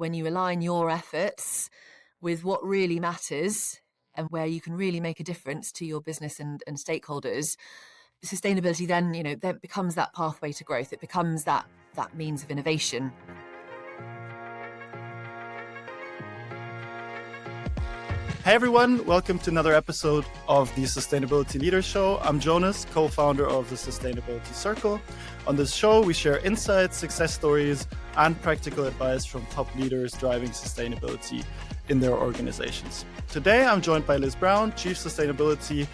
when you align your efforts with what really matters and where you can really make a difference to your business and stakeholders, sustainability then becomes that pathway to growth. It becomes that means of innovation. Hey everyone, welcome to another episode of the Sustainability Leaders Show. I'm Jonas, co-founder of the Sustainability Circle. On this show, we share insights, success stories, and practical advice from top leaders driving sustainability in their organizations. Today, I'm joined by Liz Brown, Chief Sustainability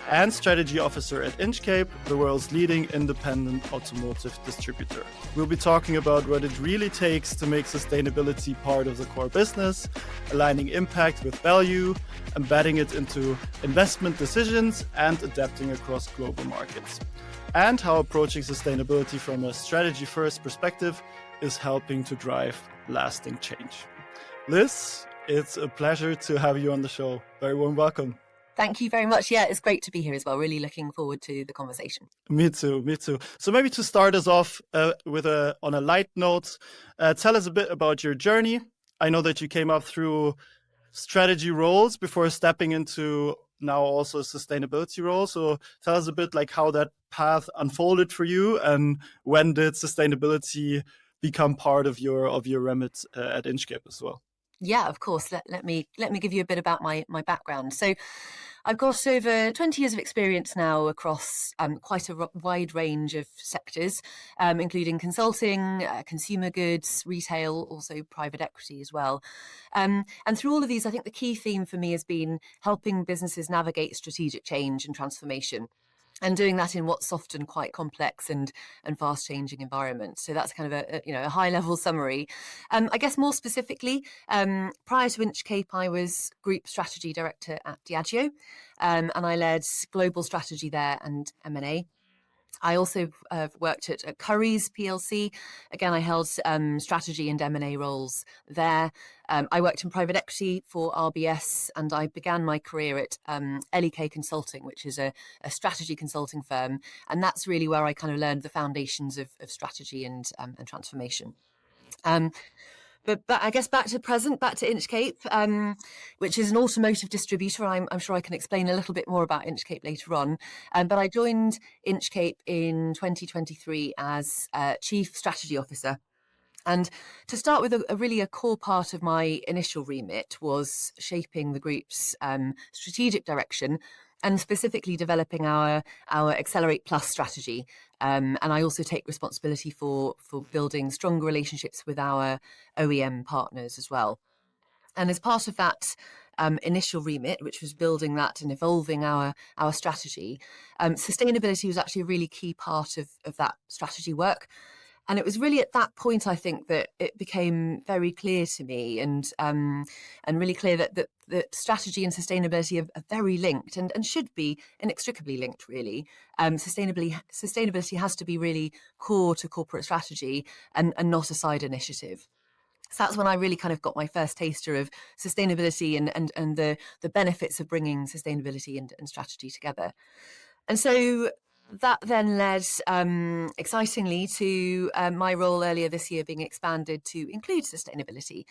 and Strategy Officer at Inchcape, the world's leading independent automotive distributor. We'll be talking about what it really takes to make sustainability part of the core business, aligning impact with value, embedding it into investment decisions, and adapting across global markets. And how approaching sustainability from a strategy-first perspective is helping to drive lasting change. Liz, it's a pleasure to have you on the show. Very warm welcome. Thank you very much. Yeah, it's great to be here as well. Really looking forward to the conversation. Me too. So maybe to start us off on a light note, tell us a bit about your journey. I know that you came up through strategy roles before stepping into now also a sustainability role. So tell us a bit like how that path unfolded for you, and when did sustainability become part of your remit at Inchcape as well? Yeah, of course. Let me give you a bit about my background. So I've got over 20 years of experience now across quite a wide range of sectors, including consulting, consumer goods, retail, also private equity as well. And through all of these, I think the key theme for me has been helping businesses navigate strategic change and transformation, and doing that in what's often quite complex and fast-changing environments. So that's kind of a high-level summary. I guess more specifically, prior to Inchcape, I was Group Strategy Director at Diageo, and I led global strategy there and M&A. I also worked at Currys PLC. Again, I held strategy and M&A roles there. I worked in private equity for RBS, and I began my career at LEK Consulting, which is a strategy consulting firm. And that's really where I kind of learned the foundations of strategy and transformation. But I guess back to Inchcape, which is an automotive distributor. I'm sure I can explain a little bit more about Inchcape later on. But I joined Inchcape in 2023 as Chief Strategy Officer. And to start with, a core part of my initial remit was shaping the group's strategic direction, and specifically developing our Accelerate Plus strategy. And I also take responsibility for building stronger relationships with our OEM partners as well. And as part of that initial remit, which was building that and evolving our strategy, sustainability was actually a really key part of that strategy work. And it was really at that point, I think, that it became very clear to me and really clear that strategy and sustainability are very linked and should be inextricably linked, really. Sustainability has to be really core to corporate strategy and not a side initiative. So that's when I really kind of got my first taster of sustainability and the benefits of bringing sustainability and strategy together. And so that then led, excitingly, to my role earlier this year being expanded to include sustainability.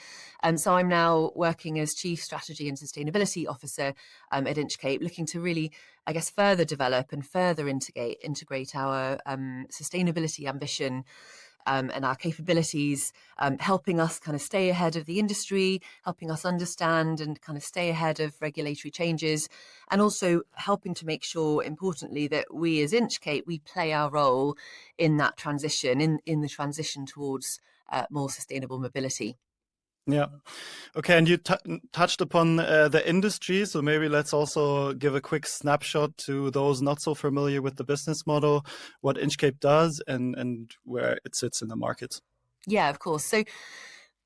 So I'm now working as Chief Strategy and Sustainability Officer at Inchcape, looking to really, I guess, further develop and further integrate our sustainability ambition and our capabilities, helping us kind of stay ahead of the industry, helping us understand and kind of stay ahead of regulatory changes, and also helping to make sure, importantly, that we as Inchcape, we play our role in that transition, in the transition towards more sustainable mobility. Yeah. Okay. And you touched upon the industry. So maybe let's also give a quick snapshot to those not so familiar with the business model, what Inchcape does and where it sits in the market. Yeah, of course. So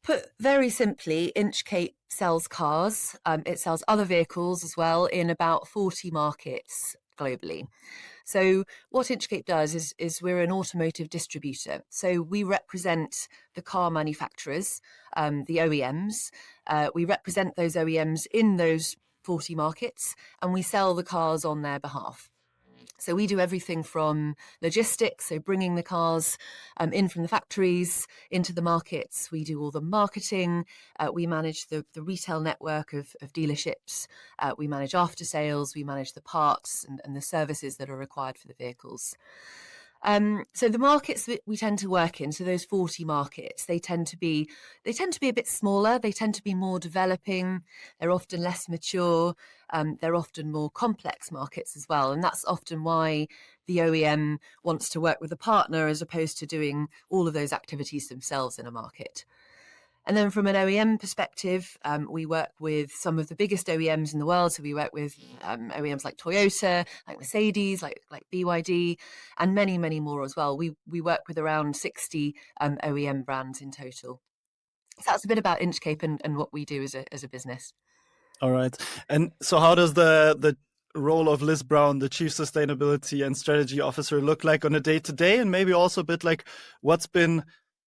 put very simply, Inchcape sells cars. It sells other vehicles as well in about 40 markets globally. So what Inchcape does is we're an automotive distributor. So we represent the car manufacturers, the OEMs. We represent those OEMs in those 40 markets, and we sell the cars on their behalf. So we do everything from logistics, so bringing the cars in from the factories into the markets. We do all the marketing. We manage the retail network of dealerships. We manage after sales. We manage the parts and the services that are required for the vehicles. So the markets that we tend to work in, so those 40 markets, they tend to be a bit smaller. They tend to be more developing. They're often less mature. They're often more complex markets as well, and that's often why the OEM wants to work with a partner as opposed to doing all of those activities themselves in a market. And then from an OEM perspective, we work with some of the biggest OEMs in the world. So we work with OEMs like Toyota, like Mercedes, like BYD, and many, many more as well. We work with around 60 OEM brands in total. So that's a bit about Inchcape and what we do as a business. All right. And so how does the role of Liz Brown, the Chief Sustainability and Strategy Officer, look like on a day-to-day, and maybe also a bit like what's been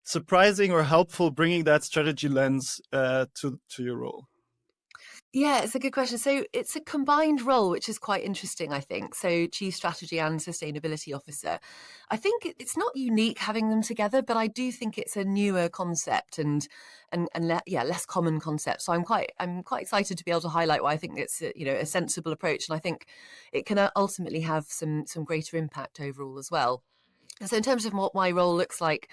surprising or helpful bringing that strategy lens to your role? Yeah, it's a good question. So it's a combined role, which is quite interesting, I think. So Chief Strategy and Sustainability Officer. I think it's not unique having them together, but I do think it's a newer concept and less common concept. So I'm quite excited to be able to highlight why I think it's a sensible approach, and I think it can ultimately have some greater impact overall as well. And so in terms of what my role looks like,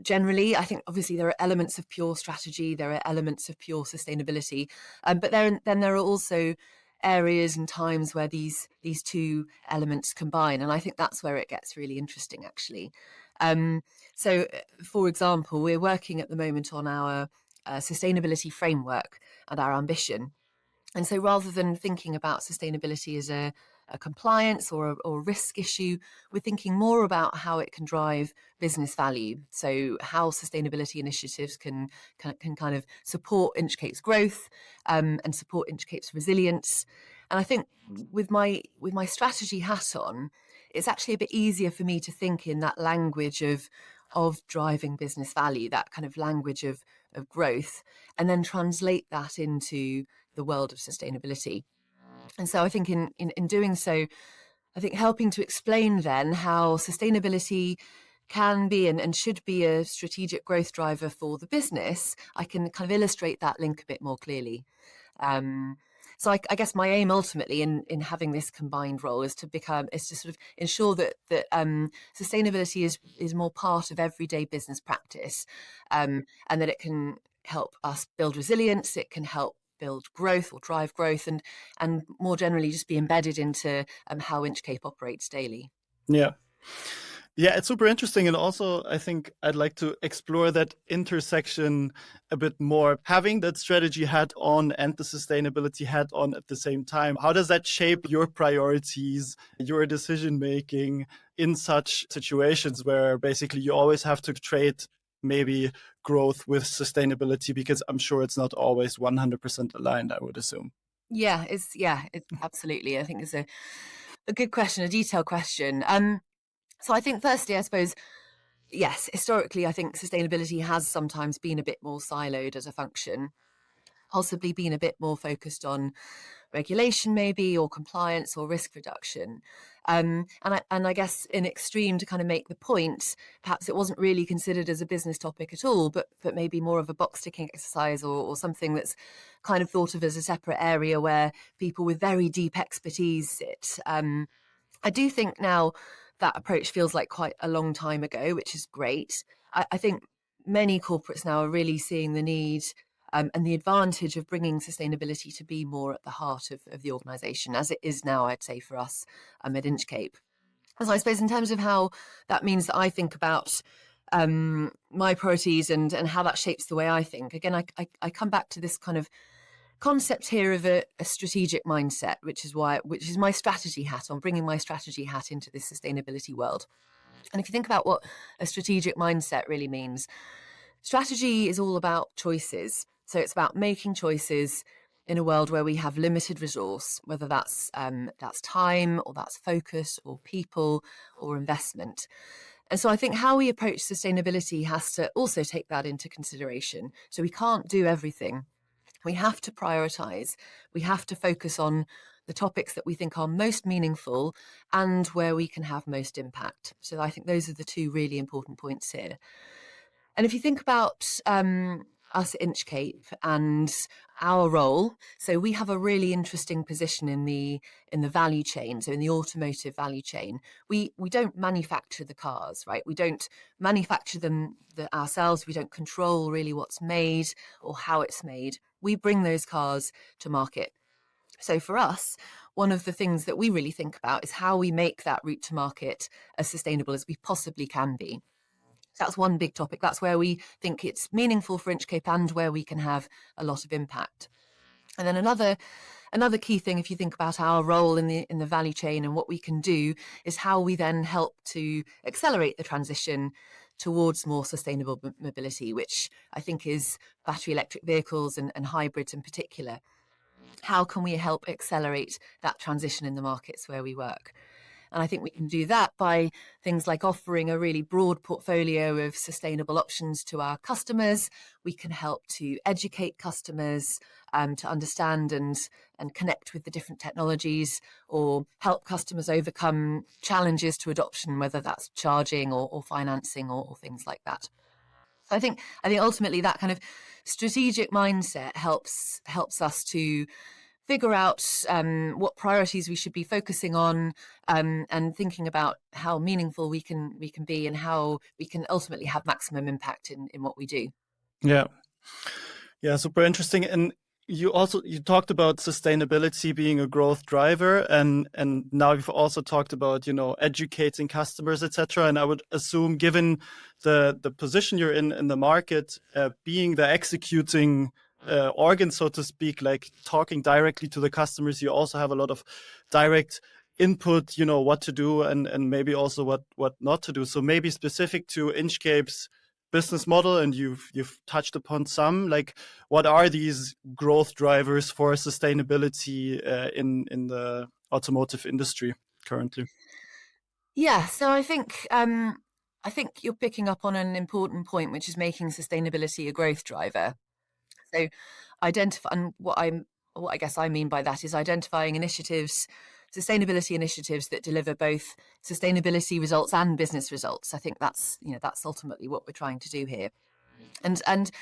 generally, I think obviously there are elements of pure strategy, there are elements of pure sustainability, but then there are also areas and times where these two elements combine, and I think that's where it gets really interesting, actually. So, for example, we're working at the moment on our sustainability framework and our ambition. And so rather than thinking about sustainability as a compliance or a risk issue, we're thinking more about how it can drive business value. So how sustainability initiatives can kind of support Inchcape's growth and support Inchcape's resilience. And I think with my strategy hat on, it's actually a bit easier for me to think in that language of driving business value, that kind of language of growth, and then translate that into the world of sustainability. And so I think in doing so, I think helping to explain then how sustainability can be and should be a strategic growth driver for the business, I can kind of illustrate that link a bit more clearly. So I guess my aim ultimately in having this combined role is to sort of ensure that sustainability is more part of everyday business practice, and that it can help us build resilience. It can help build growth or drive growth, and more generally just be embedded into how Inchcape operates daily. Yeah. Yeah, it's super interesting. And also, I think I'd like to explore that intersection a bit more. Having that strategy hat on and the sustainability hat on at the same time, how does that shape your priorities, your decision making in such situations where basically you always have to trade maybe growth with sustainability? Because I'm sure it's not always 100% aligned, I would assume. Yeah, it's absolutely. I think it's a good question, a detailed question. So I think firstly, I suppose, yes, historically, I think sustainability has sometimes been a bit more siloed as a function, possibly been a bit more focused on regulation maybe, or compliance or risk reduction. And I guess in extreme, to kind of make the point, perhaps it wasn't really considered as a business topic at all, but maybe more of a box ticking exercise or something that's kind of thought of as a separate area where people with very deep expertise sit. I do think now that approach feels like quite a long time ago, which is great. I think many corporates now are really seeing the need and the advantage of bringing sustainability to be more at the heart of the organisation, as it is now, I'd say, for us at Inchcape. So I suppose in terms of how that means that I think about my priorities and how that shapes the way I think, again, I come back to this kind of concept here of a strategic mindset, which is my strategy hat on, bringing my strategy hat into this sustainability world. And if you think about what a strategic mindset really means, strategy is all about choices. So it's about making choices in a world where we have limited resource, whether that's time or that's focus or people or investment. And so I think how we approach sustainability has to also take that into consideration. So we can't do everything. We have to prioritize. We have to focus on the topics that we think are most meaningful and where we can have most impact. So I think those are the two really important points here. And if you think about us at Inchcape and our role, so we have a really interesting position in the value chain, so in the automotive value chain. We don't manufacture the cars, right? We don't manufacture them ourselves. We don't control really what's made or how it's made. We bring those cars to market. So for us, one of the things that we really think about is how we make that route to market as sustainable as we possibly can be. That's one big topic. That's where we think it's meaningful for Inchcape and where we can have a lot of impact. And then another key thing, if you think about our role in the value chain and what we can do, is how we then help to accelerate the transition towards more sustainable mobility, which I think is battery electric vehicles and hybrids in particular. How can we help accelerate that transition in the markets where we work? And I think we can do that by things like offering a really broad portfolio of sustainable options to our customers. We can help to educate customers to understand and connect with the different technologies, or help customers overcome challenges to adoption, whether that's charging or financing or things like that. So I think ultimately that kind of strategic mindset helps us to figure out what priorities we should be focusing on, and thinking about how meaningful we can be and how we can ultimately have maximum impact in what we do. Yeah, super interesting. And you talked about sustainability being a growth driver, and now you've also talked about educating customers, etc. And I would assume, given the position you're in the market, being the executing organ, so to speak, like talking directly to the customers, you also have a lot of direct input, what to do and maybe also what not to do. So maybe specific to Inchcape's business model, and you've touched upon some, like what are these growth drivers for sustainability in the automotive industry currently? Yeah, so I think you're picking up on an important point, which is making sustainability a growth driver. So identify, and what I guess I mean by that is identifying sustainability initiatives that deliver both sustainability results and business results. I think that's ultimately what we're trying to do here. And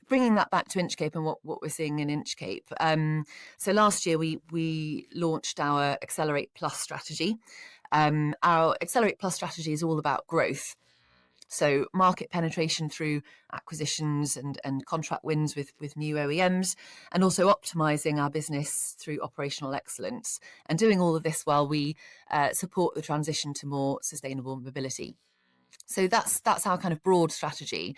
bringing that back to Inchcape and what we're seeing in Inchcape. So last year we launched our Accelerate Plus strategy. Our Accelerate Plus strategy is all about growth. So market penetration through acquisitions and contract wins with new OEMs, and also optimizing our business through operational excellence, and doing all of this while we support the transition to more sustainable mobility. So that's our kind of broad strategy.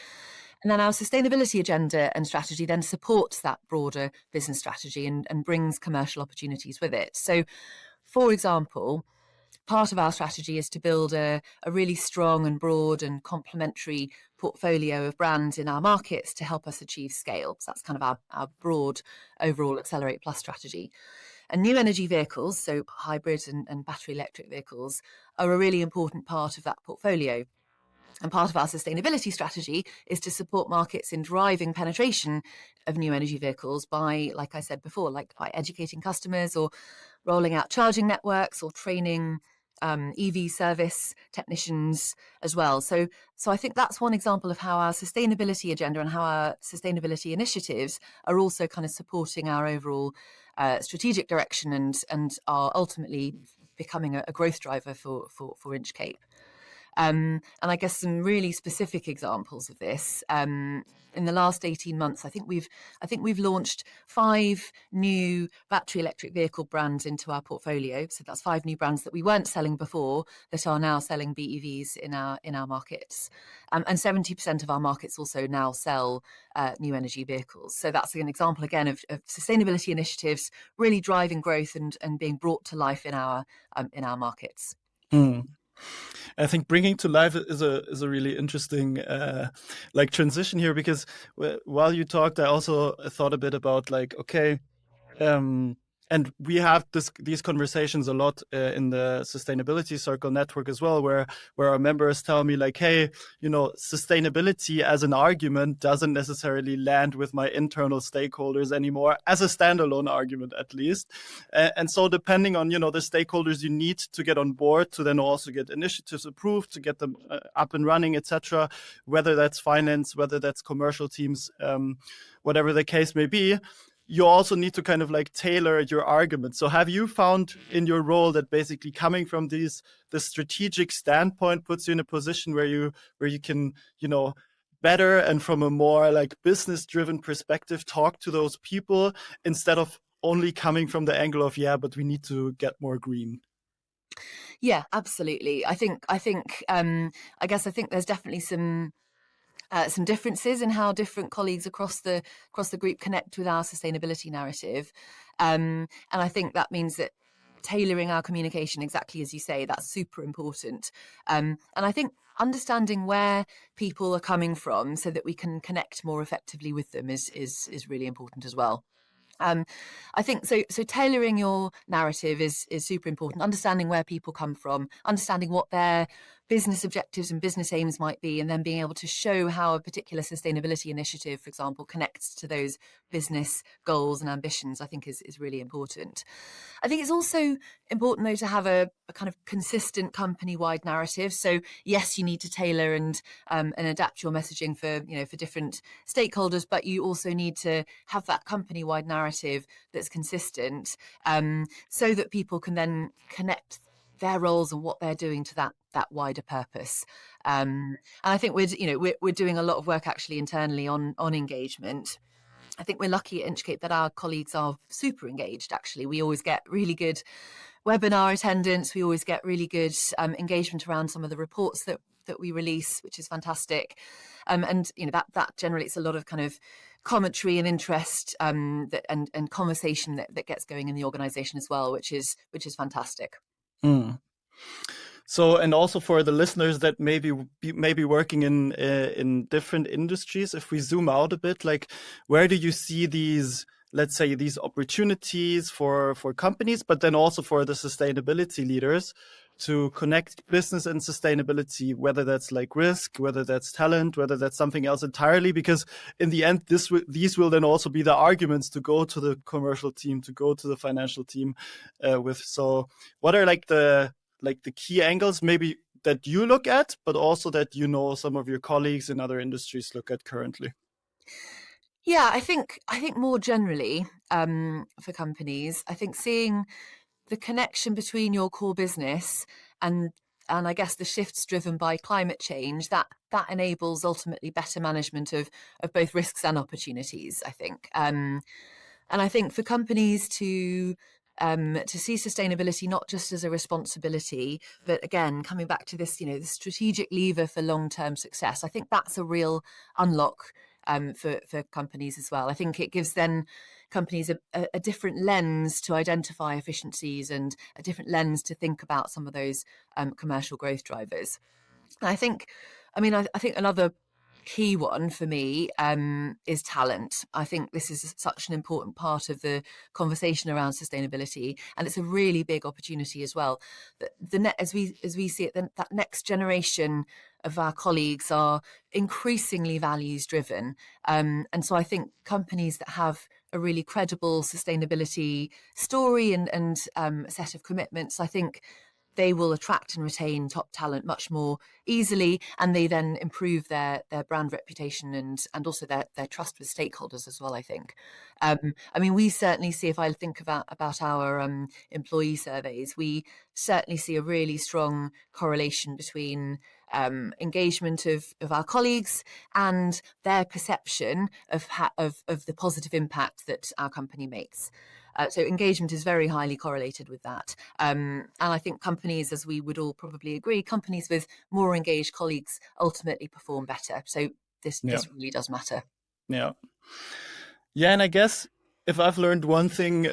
And then our sustainability agenda and strategy then supports that broader business strategy and brings commercial opportunities with it. So, for example, part of our strategy is to build a really strong and broad and complementary portfolio of brands in our markets to help us achieve scale. So that's kind of our broad overall Accelerate Plus strategy. And new energy vehicles, so hybrids and battery electric vehicles, are a really important part of that portfolio. And part of our sustainability strategy is to support markets in driving penetration of new energy vehicles by, like I said before, by educating customers or rolling out charging networks or training EV service technicians as well. So I think that's one example of how our sustainability agenda and how our sustainability initiatives are also kind of supporting our overall strategic direction and are ultimately becoming a growth driver for Inchcape. And I guess some really specific examples of this. In the last 18 months, I think we've launched 5 new battery electric vehicle brands into our portfolio. So that's 5 new brands that we weren't selling before that are now selling BEVs in our markets. And 70% of our markets also now sell new energy vehicles. So that's an example again of sustainability initiatives really driving growth and being brought to life in our markets. I think bringing to life is a really interesting transition here, because while you talked, I also thought a bit about and we have these conversations a lot in the sustainability circle network as well, where our members tell me like, hey, sustainability as an argument doesn't necessarily land with my internal stakeholders anymore, as a standalone argument at least. And so depending on, the stakeholders you need to get on board to then also get initiatives approved, to get them up and running, etc., whether that's finance, whether that's commercial teams, whatever the case may be, you also need to kind of like tailor your argument. So have you found in your role that basically coming from the strategic standpoint puts you in a position where you can, better and from a more like business driven perspective, talk to those people instead of only coming from the angle of, yeah, but we need to get more green? Yeah, absolutely. I think there's definitely some differences in how different colleagues across the group connect with our sustainability narrative, and I think that means that tailoring our communication, exactly as you say, that's super important. And I think understanding where people are coming from so that we can connect more effectively with them is really important as well. I think so. So tailoring your narrative is super important. Understanding where people come from, understanding what their business objectives and business aims might be, and then being able to show how a particular sustainability initiative, for example, connects to those business goals and ambitions, I think is really important. I think it's also important, though, to have a kind of consistent company-wide narrative. So yes, you need to tailor and adapt your messaging for different stakeholders, but you also need to have that company-wide narrative that's consistent, so that people can then connect their roles and what they're doing to that wider purpose. And I think we're doing a lot of work actually internally on engagement. I think we're lucky at Inchcape that our colleagues are super engaged. Actually, we always get really good webinar attendance. We always get really good engagement around some of the reports that we release, which is fantastic. And that generates a lot of kind of commentary and interest, and conversation that gets going in the organization as well, which is fantastic. So, and also for the listeners that may be working in different industries, if we zoom out a bit, like where do you see these, let's say, these opportunities for companies, but then also for the sustainability leaders to connect business and sustainability, whether that's like risk, whether that's talent, whether that's something else entirely, because in the end, these will then also be the arguments to go to the commercial team, to go to the financial team with. So what are like the key angles maybe that you look at, but also that some of your colleagues in other industries look at currently? Yeah, I think more generally, for companies, I think seeing the connection between your core business and I guess the shifts driven by climate change, that enables ultimately better management of both risks and opportunities, I think. And I think for companies to see sustainability not just as a responsibility, but again, coming back to this, the strategic lever for long-term success, I think that's a real unlock for companies as well. I think it gives then companies a different lens to identify efficiencies and a different lens to think about some of those commercial growth drivers. And I think another key one for me is talent. I think this is such an important part of the conversation around sustainability, and it's a really big opportunity as well. As we see it, that next generation of our colleagues are increasingly values driven, and so I think companies that have a really credible sustainability story and set of commitments, I think they will attract and retain top talent much more easily, and they then improve their brand reputation and also their trust with stakeholders as well, I think. We certainly see, if I think about our employee surveys, we certainly see a really strong correlation between engagement of our colleagues and their perception of the positive impact that our company makes. So engagement is very highly correlated with that. And I think companies, as we would all probably agree, companies with more engaged colleagues ultimately perform better. So this really does matter. Yeah. Yeah, and I guess if I've learned one thing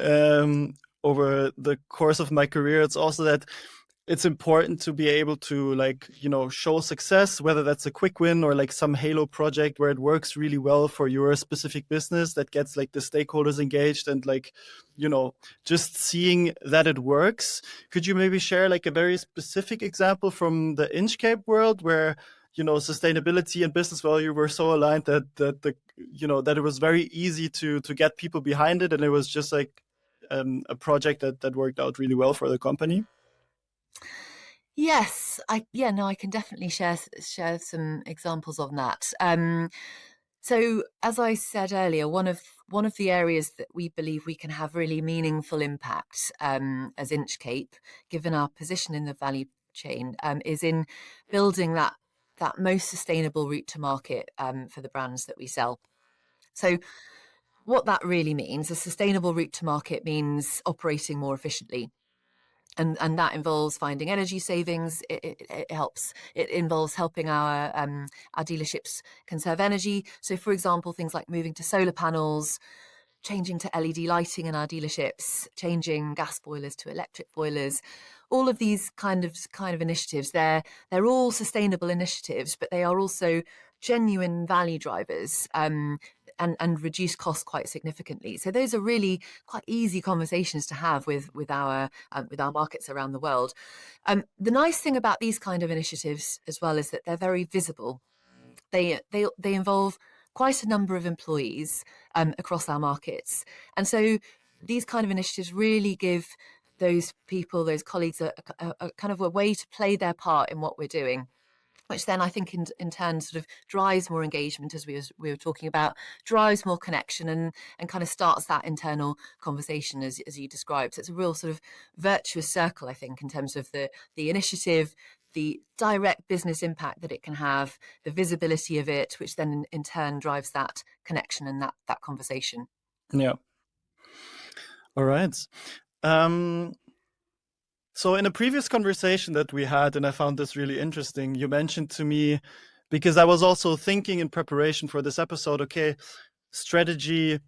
over the course of my career, it's also that it's important to be able to, like, you know, show success, whether that's a quick win or like some halo project where it works really well for your specific business that gets like the stakeholders engaged and, like, you know, just seeing that it works. Could you maybe share like a very specific example from the Inchcape world where, you know, sustainability and business value were so aligned that you know, that it was very easy to get people behind it, and it was just like a project that worked out really well for the company? Yes, I can definitely share some examples of that. So, as I said earlier, one of the areas that we believe we can have really meaningful impact as Inchcape, given our position in the value chain, is in building that most sustainable route to market for the brands that we sell. So, what that really means, a sustainable route to market means operating more efficiently. And that involves finding energy savings. It involves helping our dealerships conserve energy. So, for example, things like moving to solar panels, changing to LED lighting in our dealerships, changing gas boilers to electric boilers. All of these kind of initiatives, they're all sustainable initiatives, but they are also genuine value drivers. And reduce costs quite significantly. So those are really quite easy conversations to have with our markets around the world. The nice thing about these kind of initiatives as well is that they're very visible. They involve quite a number of employees across our markets, and so these kind of initiatives really give those people, those colleagues, a kind of a way to play their part in what we're doing, which then I think in turn sort of drives more engagement, as we were talking about, drives more connection, and kind of starts that internal conversation as you described. So it's a real sort of virtuous circle, I think, in terms of the initiative, the direct business impact that it can have, the visibility of it, which then in turn drives that connection and that conversation. Yeah. All right. Um, So in a previous conversation that we had, and I found this really interesting, you mentioned to me, because I was also thinking in preparation for this episode, okay, strategy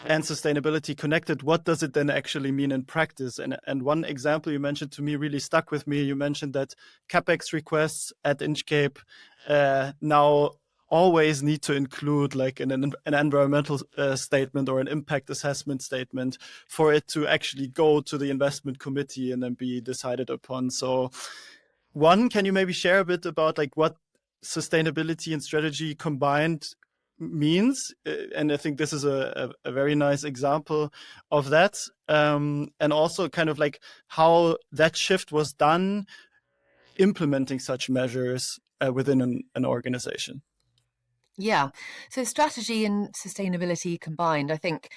and sustainability connected, what does it then actually mean in practice? And one example you mentioned to me really stuck with me. You mentioned that CapEx requests at Inchcape now always need to include like an environmental statement or an impact assessment statement for it to actually go to the investment committee and then be decided upon. So one, can you maybe share a bit about like what sustainability and strategy combined means? And I think this is a very nice example of that. And also kind of like how that shift was done, implementing such measures within an organization. Yeah. So strategy and sustainability combined, I think,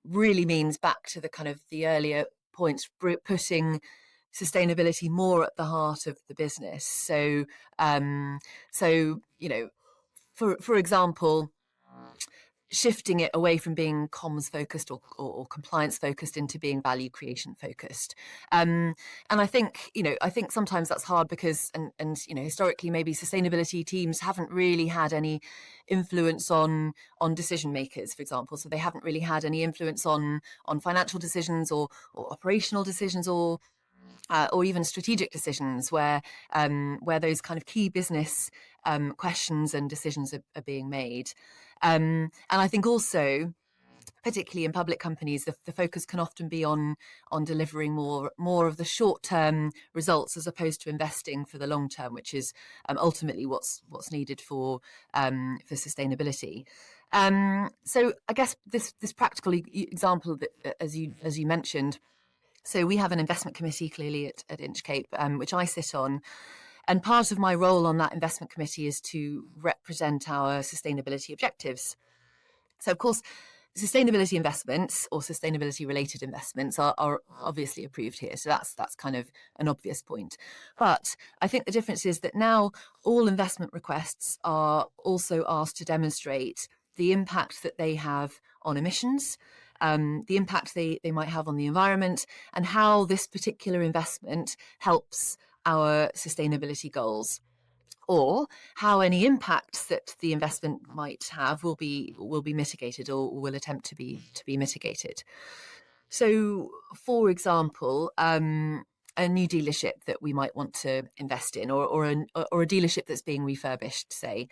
really means back to the kind of the earlier points, putting sustainability more at the heart of the business. So you know, for example, shifting it away from being comms focused or compliance focused into being value creation focused. And I think sometimes that's hard because, and historically maybe sustainability teams haven't really had any influence on decision makers, for example. So they haven't really had any influence on financial decisions or operational decisions or even strategic decisions where those kind of key business questions and decisions are being made. And I think also, particularly in public companies, the focus can often be on delivering more of the short term results as opposed to investing for the long term, which is ultimately what's needed for sustainability. So I guess this practical example that, as you mentioned. So we have an investment committee clearly at Inchcape, which I sit on. And part of my role on that investment committee is to represent our sustainability objectives. So, of course, sustainability investments or sustainability related investments are obviously approved here. So that's kind of an obvious point. But I think the difference is that now all investment requests are also asked to demonstrate the impact that they have on emissions, the impact they might have on the environment, and how this particular investment helps our sustainability goals, or how any impacts that the investment might have will be mitigated or will attempt to be mitigated. So, for example, a new dealership that we might want to invest in, or a dealership that's being refurbished, say,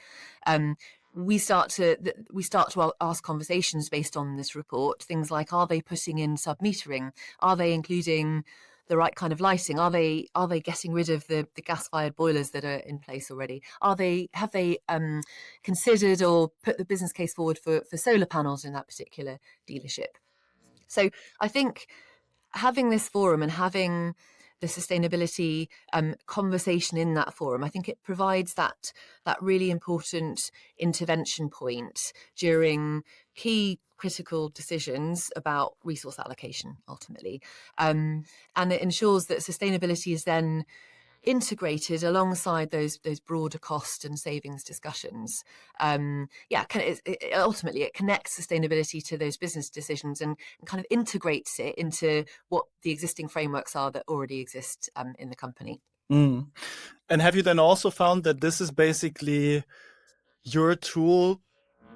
we start to ask conversations based on this report. Things like, are they putting in sub-metering? Are they including the right kind of lighting? Are they getting rid of the gas-fired boilers that are in place already? Have they considered or put the business case forward for solar panels in that particular dealership? So I think having this forum and having the sustainability conversation in that forum, I think it provides that really important intervention point during key critical decisions about resource allocation, ultimately. And it ensures that sustainability is then integrated alongside those broader cost and savings discussions. Ultimately it connects sustainability to those business decisions and kind of integrates it into what the existing frameworks are that already exist in the company. And have you then also found that this is basically your tool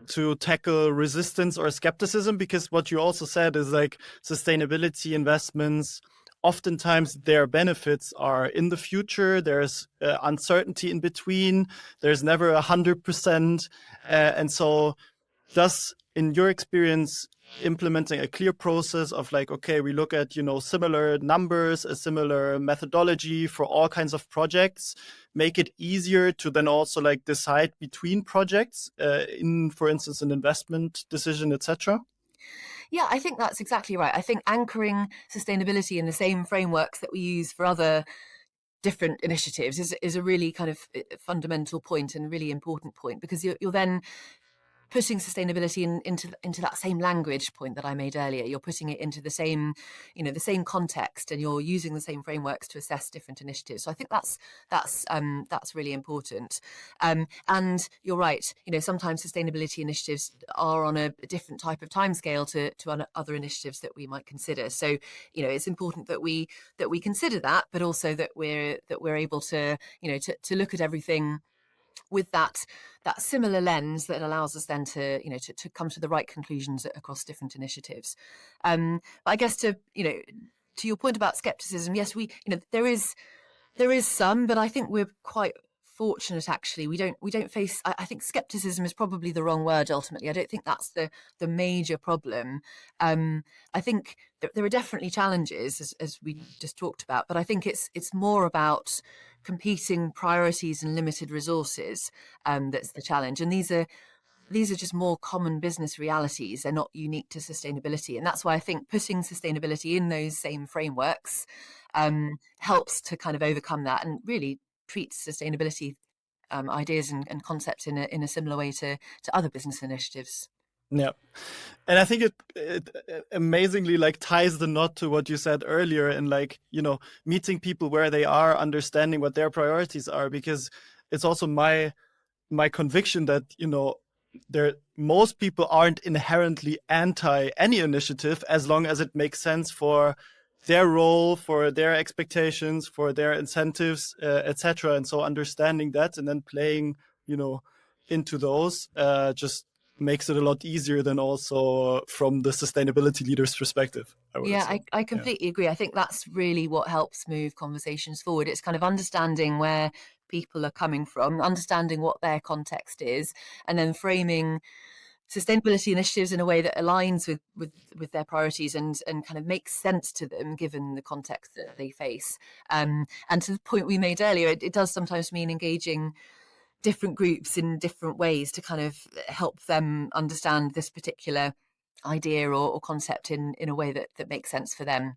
to tackle resistance or skepticism? Because what you also said is like sustainability investments, oftentimes their benefits are in the future. There's uncertainty in between. There's never 100%. And so thus, in your experience, implementing a clear process of like, okay, we look at, similar numbers, a similar methodology for all kinds of projects, make it easier to then also like decide between projects in, for instance, an investment decision, etc. Yeah, I think that's exactly right. I think anchoring sustainability in the same frameworks that we use for other different initiatives is a really kind of fundamental point and really important point, because you're then putting sustainability into that same language point that I made earlier. You're putting it into the same context, and you're using the same frameworks to assess different initiatives. So I think that's really important. And you're right. Sometimes sustainability initiatives are on a different type of timescale to other initiatives that we might consider. So it's important that we consider that, but also that we're able to to look at everything with that similar lens that allows us then to come to the right conclusions across different initiatives. But I guess to your point about skepticism, yes, there is some, but I think we're quite fortunate actually. We don't face. I think skepticism is probably the wrong word ultimately. I don't think that's the major problem. I think there are definitely challenges as we just talked about, but I think it's more about competing priorities and limited resources. That's the challenge, and these are just more common business realities. They're not unique to sustainability, and that's why I think putting sustainability in those same frameworks helps to kind of overcome that and really treats sustainability ideas and concepts in a similar way to other business initiatives. Yeah. And I think it amazingly like ties the knot to what you said earlier, and like, meeting people where they are, understanding what their priorities are, because it's also my conviction that, most people aren't inherently anti any initiative as long as it makes sense for their role, for their expectations, for their incentives, etc. And so understanding that and then playing, into those just makes it a lot easier than also from the sustainability leader's perspective. I completely agree. I think that's really what helps move conversations forward. It's kind of understanding where people are coming from, understanding what their context is, and then framing sustainability initiatives in a way that aligns with their priorities and kind of makes sense to them given the context that they face. And to the point we made earlier, it does sometimes mean engaging different groups in different ways to kind of help them understand this particular idea or concept in a way that makes sense for them.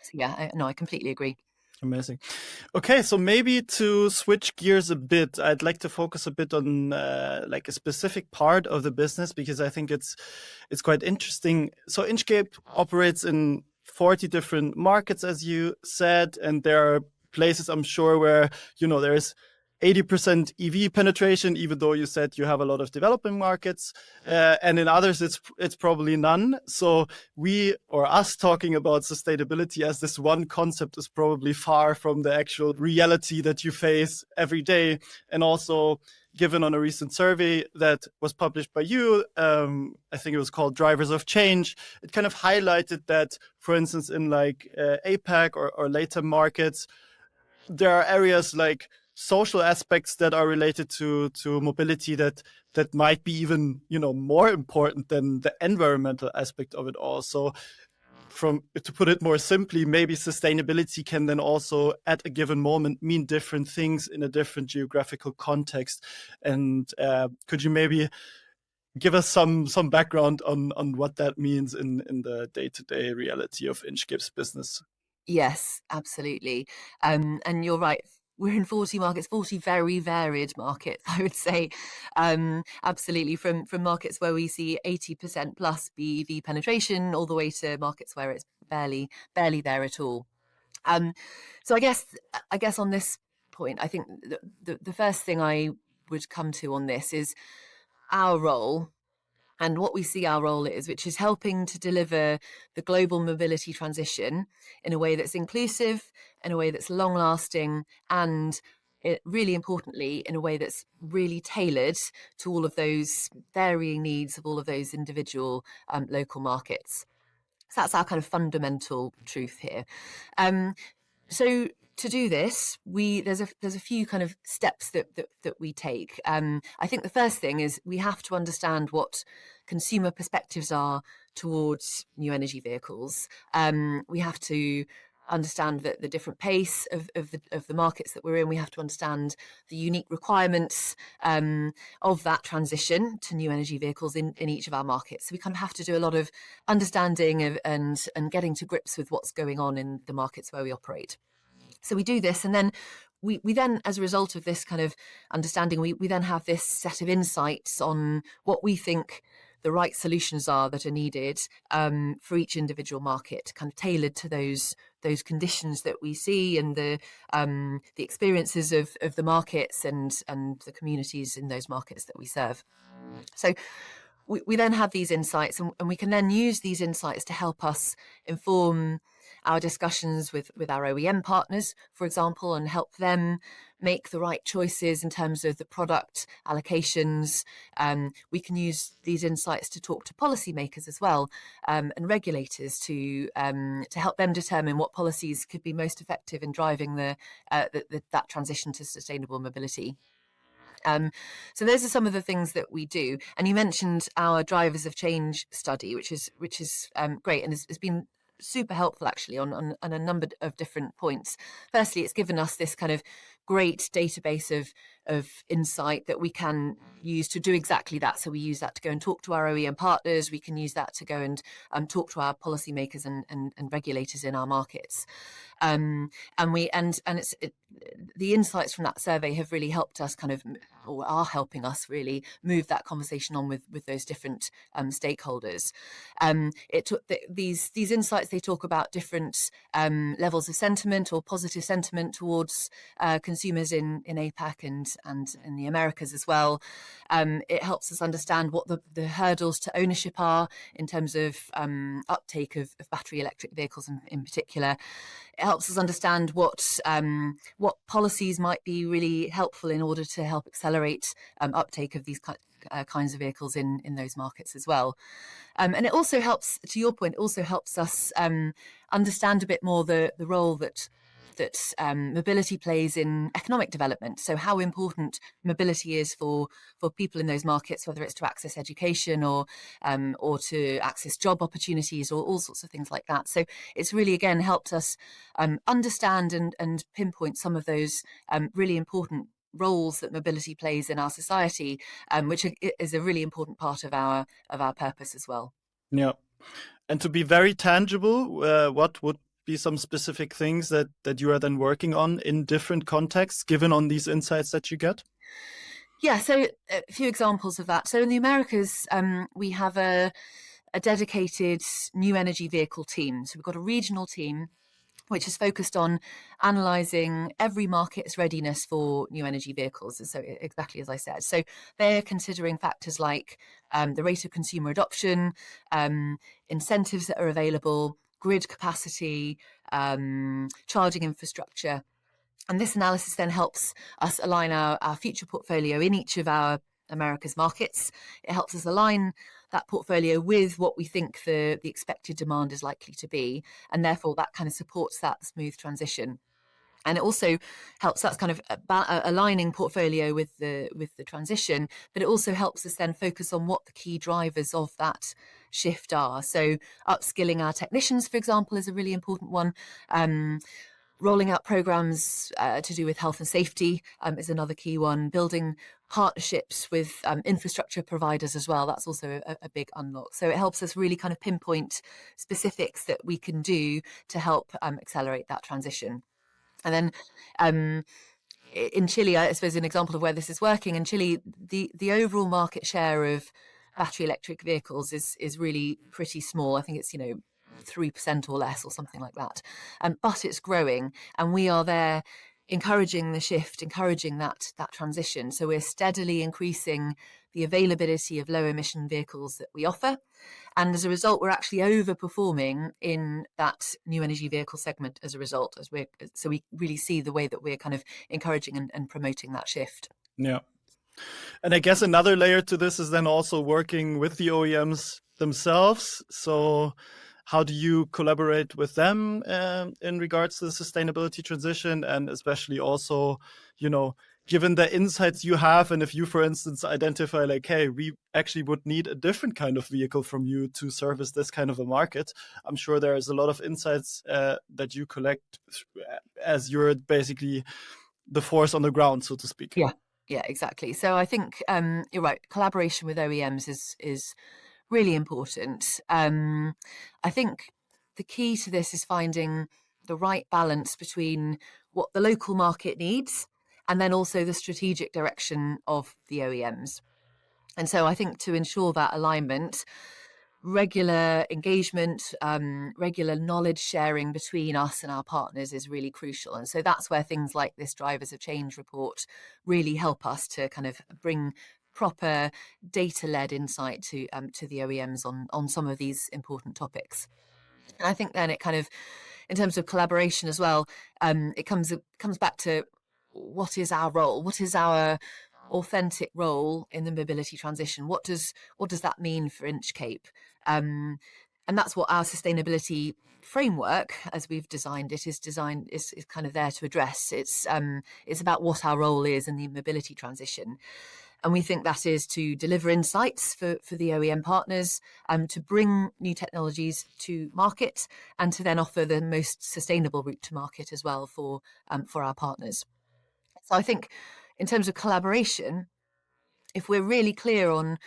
So yeah, I completely agree. Amazing. Okay, so maybe to switch gears a bit, I'd like to focus a bit on like a specific part of the business, because I think it's quite interesting. So Inchcape operates in 40 different markets, as you said, and there are places, I'm sure, where there is 80% EV penetration, even though you said you have a lot of developing markets, and in others it's probably none. So us talking about sustainability as this one concept is probably far from the actual reality that you face every day. And also, given on a recent survey that was published by you. I think it was called Drivers of Change. It kind of highlighted that, for instance, in like APAC or later markets, there are areas like social aspects that are related to mobility that might be even, you know, more important than the environmental aspect of it all. So to put it more simply, maybe sustainability can then also at a given moment mean different things in a different geographical context. And could you maybe give us some background on what that means in the day-to-day reality of Inchcape's business? Yes, absolutely. And you're right. We're in 40 markets, 40 very varied markets, I would say. Absolutely, from markets where we see 80% plus BEV penetration, all the way to markets where it's barely there at all. So I guess on this point, I think the first thing I would come to on this is our role and what we see our role is, which is helping to deliver the global mobility transition in a way that's inclusive, in a way that's long lasting, and really importantly, in a way that's really tailored to all of those varying needs of all of those individual local markets. So that's our kind of fundamental truth here. So to do this, there's a few kind of steps that we take. I think the first thing is we have to understand what consumer perspectives are towards new energy vehicles. We have to understand the different pace of the markets that we're in. We have to understand the unique requirements of that transition to new energy vehicles in each of our markets. So we kind of have to do a lot of understanding and getting to grips with what's going on in the markets where we operate. So we do this, and then we then, as a result of this kind of understanding, we then have this set of insights on what we think the right solutions are that are needed for each individual market, kind of tailored to those conditions that we see and the experiences of the markets and the communities in those markets that we serve. So we then have these insights, and we can then use these insights to help us inform our discussions with our OEM partners, for example, and help them make the right choices in terms of the product allocations. We can use these insights to talk to policymakers as well, and regulators to help them determine what policies could be most effective in driving that transition to sustainable mobility. So those are some of the things that we do. And you mentioned our Drivers of Change study, which is great and has been super helpful actually on a number of different points. Firstly, it's given us this kind of great database of insight that we can use to do exactly that. So we use that to go and talk to our OEM partners. We can use that to go and talk to our policymakers and regulators in our markets. The insights from that survey have really helped us or are helping us really move that conversation on with those different stakeholders. It took these insights. They talk about different levels of sentiment or positive sentiment towards consumers in APAC and in the Americas as well. It helps us understand what the hurdles to ownership are in terms of uptake of battery electric vehicles in particular. It helps us understand what policies might be really helpful in order to help accelerate uptake of these kinds of vehicles in those markets as well. And it also helps, to your point, also helps us understand a bit more the role that mobility plays in economic development. So how important mobility is for people in those markets, whether it's to access education or to access job opportunities or all sorts of things like that. So it's really, again, helped us understand and pinpoint some of those really important roles that mobility plays in our society, which is a really important part of our purpose as well. Yeah. And to be very tangible, what would be some specific things that you are then working on in different contexts, given on these insights that you get? Yeah, so a few examples of that. So in the Americas, we have a dedicated new energy vehicle team. So we've got a regional team which is focused on analysing every market's readiness for new energy vehicles. So exactly as I said. So they're considering factors like the rate of consumer adoption, incentives that are available, grid capacity, charging infrastructure. And this analysis then helps us align our future portfolio in each of our Americas markets. It helps us align that portfolio with what we think the expected demand is likely to be. And therefore, that kind of supports that smooth transition. And it also helps us kind of aligning portfolio with the transition, but it also helps us then focus on what the key drivers of that shift are. So upskilling our technicians, for example, is a really important one. Rolling out programs to do with health and safety is another key one. Building partnerships with infrastructure providers as well. That's also a big unlock. So it helps us really kind of pinpoint specifics that we can do to help accelerate that transition. And then in Chile, I suppose an example of where this is working, in Chile, the overall market share of battery electric vehicles is really pretty small. I think it's, 3% or less or something like that. But it's growing, and we are there encouraging the shift, encouraging that transition. So we're steadily increasing the availability of low emission vehicles that we offer. And as a result, we're actually overperforming in that new energy vehicle segment as a result, so we really see the way that we're kind of encouraging and promoting that shift. Yeah. And I guess another layer to this is then also working with the OEMs themselves. So how do you collaborate with them in regards to the sustainability transition, and especially also, given the insights you have, and if you, for instance, identify like, hey, we actually would need a different kind of vehicle from you to service this kind of a market, I'm sure there is a lot of insights that you collect as you're basically the force on the ground, so to speak. Yeah, exactly. So I think you're right. Collaboration with OEMs is really important. I think the key to this is finding the right balance between what the local market needs and then also the strategic direction of the OEMs. And so I think to ensure that alignment, regular engagement, regular knowledge sharing between us and our partners is really crucial. And so that's where things like this Drivers of Change report really help us to kind of bring proper data-led insight to the OEMs on some of these important topics. And I think then it kind of, in terms of collaboration as well, it comes back to what is our role? What is our authentic role in the mobility transition? What does that mean for Inchcape? And that's what our sustainability framework, as we've designed it, is kind of there to address. It's about what our role is in the mobility transition. And we think that is to deliver insights for the OEM partners, to bring new technologies to market, and to then offer the most sustainable route to market as well for our partners. So I think in terms of collaboration, if we're really clear on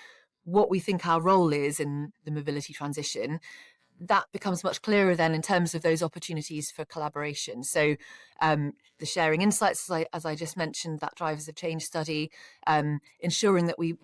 what we think our role is in the mobility transition, that becomes much clearer then in terms of those opportunities for collaboration. So the sharing insights, as I just mentioned, that Drivers of Change study, ensuring that we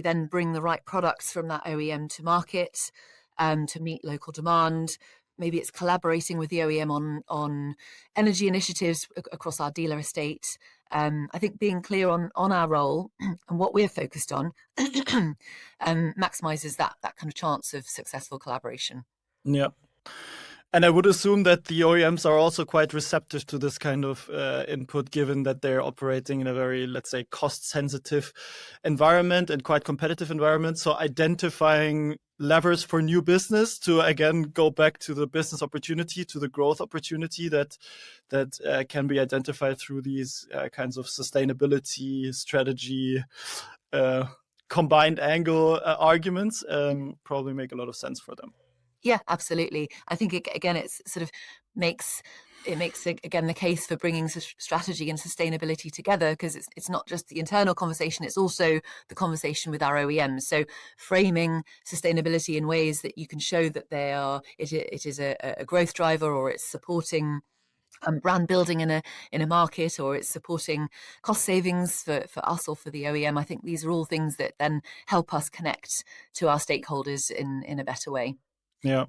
then bring the right products from that OEM to market to meet local demand. Maybe it's collaborating with the OEM on energy initiatives across our dealer estate. I think being clear on our role and what we're focused on maximizes that kind of chance of successful collaboration. Yeah. And I would assume that the OEMs are also quite receptive to this kind of input, given that they're operating in a very, let's say, cost-sensitive environment and quite competitive environment. So identifying levers for new business to, again, go back to the business opportunity, to the growth opportunity that can be identified through these kinds of sustainability strategy combined angle arguments probably make a lot of sense for them. Yeah, absolutely. I think it sort of makes again the case for bringing strategy and sustainability together, because it's not just the internal conversation, it's also the conversation with our OEMs. So framing sustainability in ways that you can show that it is a growth driver, or it's supporting brand building in a market, or it's supporting cost savings for us or for the OEM. I think these are all things that then help us connect to our stakeholders in a better way. Yeah.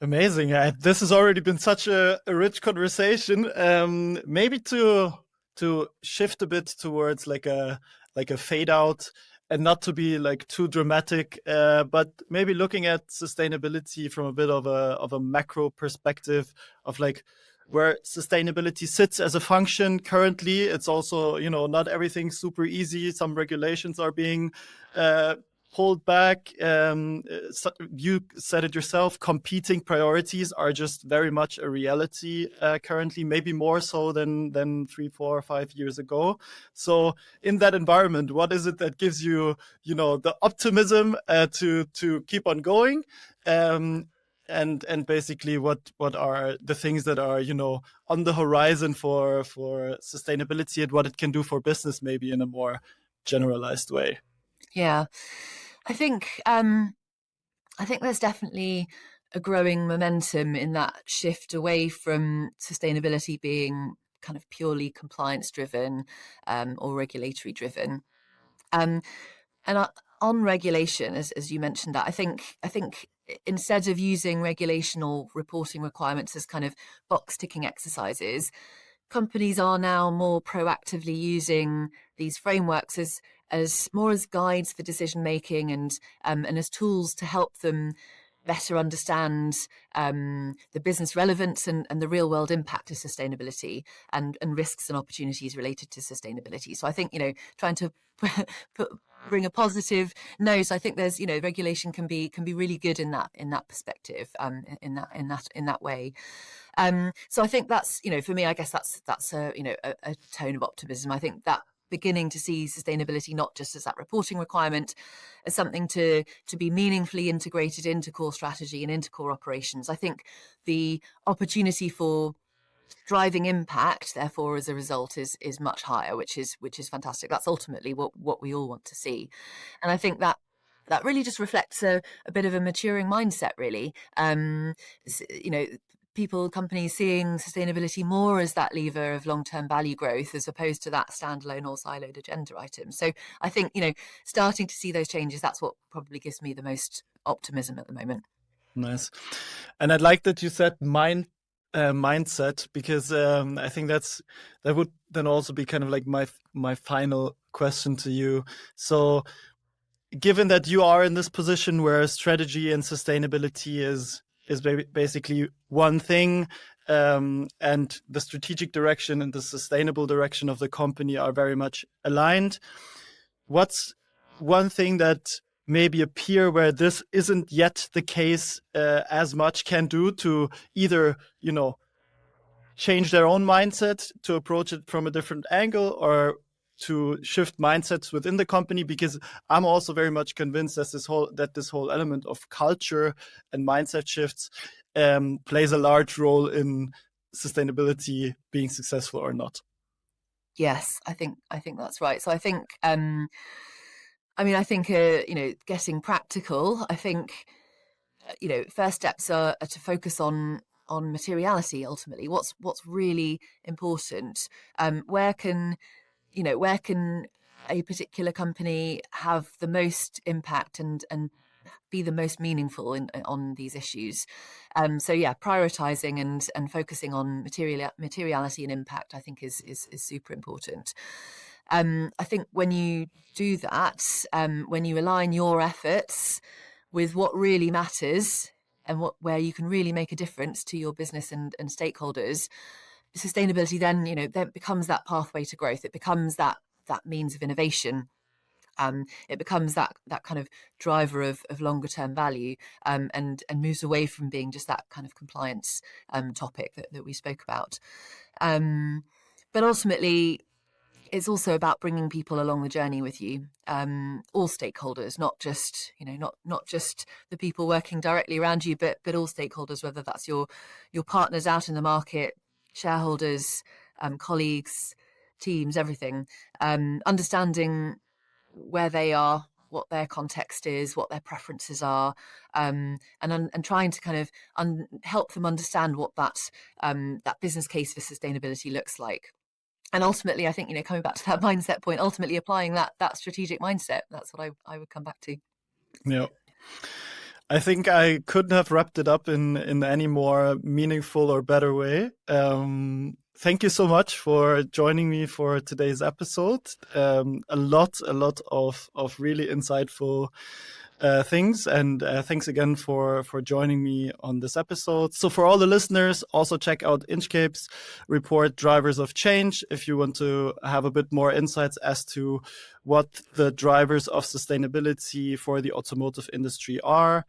Amazing. This has already been such a rich conversation. Maybe to shift a bit towards like a fade out, and not to be like too dramatic, but maybe looking at sustainability from a bit of a macro perspective of like where sustainability sits as a function currently. It's also, not everything super easy. Some regulations are being pulled back. So you said it yourself, competing priorities are just very much a reality currently, maybe more so than 3, 4, or 5 years ago. So in that environment, what is it that gives you, the optimism to keep on going? And basically what are the things that are, on the horizon for sustainability and what it can do for business, maybe in a more generalized way? Yeah, I think there's definitely a growing momentum in that shift away from sustainability being kind of purely compliance driven or regulatory driven. Um, and on regulation, as you mentioned, that I think instead of using regulation or reporting requirements as kind of box ticking exercises, companies are now more proactively using these frameworks as more as guides for decision making and as tools to help them better understand the business relevance and the real world impact of sustainability and risks and opportunities related to sustainability. So I think, trying to bring a positive note, I think there's, regulation can be really good in that perspective, in that way. So I think that's, for me, I guess that's a tone of optimism. I think that beginning to see sustainability not just as that reporting requirement, as something to be meaningfully integrated into core strategy and into core operations. I think the opportunity for driving impact, therefore, as a result, is much higher, which is fantastic. That's ultimately what we all want to see, and I think that really just reflects a bit of a maturing mindset, really. Companies seeing sustainability more as that lever of long-term value growth as opposed to that standalone or siloed agenda item. So I think, starting to see those changes, that's what probably gives me the most optimism at the moment. Nice. And I'd like that you said mindset, because I think that would then also be kind of like my final question to you. So given that you are in this position where strategy and sustainability is basically one thing, and the strategic direction and the sustainable direction of the company are very much aligned, what's one thing that maybe a peer where this isn't yet the case as much can do to either, change their own mindset to approach it from a different angle, or to shift mindsets within the company? Because I'm also very much convinced that this whole element of culture and mindset shifts plays a large role in sustainability being successful or not. Yes, I think that's right. So I think getting practical, I think first steps are to focus on materiality. Ultimately, what's really important. Where can a particular company have the most impact and be the most meaningful on these issues? So yeah, prioritizing and focusing on materiality and impact, I think is super important. I think when you do that, when you align your efforts with what really matters and where you can really make a difference to your business and stakeholders, sustainability then becomes that pathway to growth. It becomes that means of innovation. It becomes that kind of driver of longer term value, and moves away from being just that kind of compliance topic that we spoke about. But ultimately, it's also about bringing people along the journey with you, all stakeholders, not just not just the people working directly around you, but all stakeholders, whether that's your partners out in the market, shareholders, colleagues, teams, everything. Understanding where they are, what their context is, what their preferences are, and trying to kind of help them understand what that business case for sustainability looks like. And ultimately, I think, coming back to that mindset point, ultimately applying that strategic mindset, that's what I would come back to. Yeah. I think I couldn't have wrapped it up in any more meaningful or better way. Thank you so much for joining me for today's episode. A lot of really insightful things. And thanks again for joining me on this episode. So for all the listeners, also check out Inchcape's report, Drivers of Change, if you want to have a bit more insights as to what the drivers of sustainability for the automotive industry are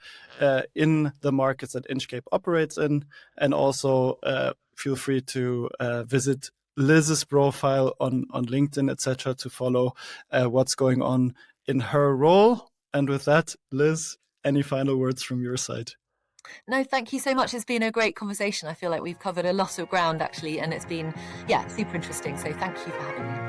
in the markets that Inchcape operates in. And also feel free to visit Liz's profile on LinkedIn, etc., to follow what's going on in her role. And with that, Liz, any final words from your side? No, thank you so much. It's been a great conversation. I feel like we've covered a lot of ground, actually, and it's been, super interesting. So thank you for having me.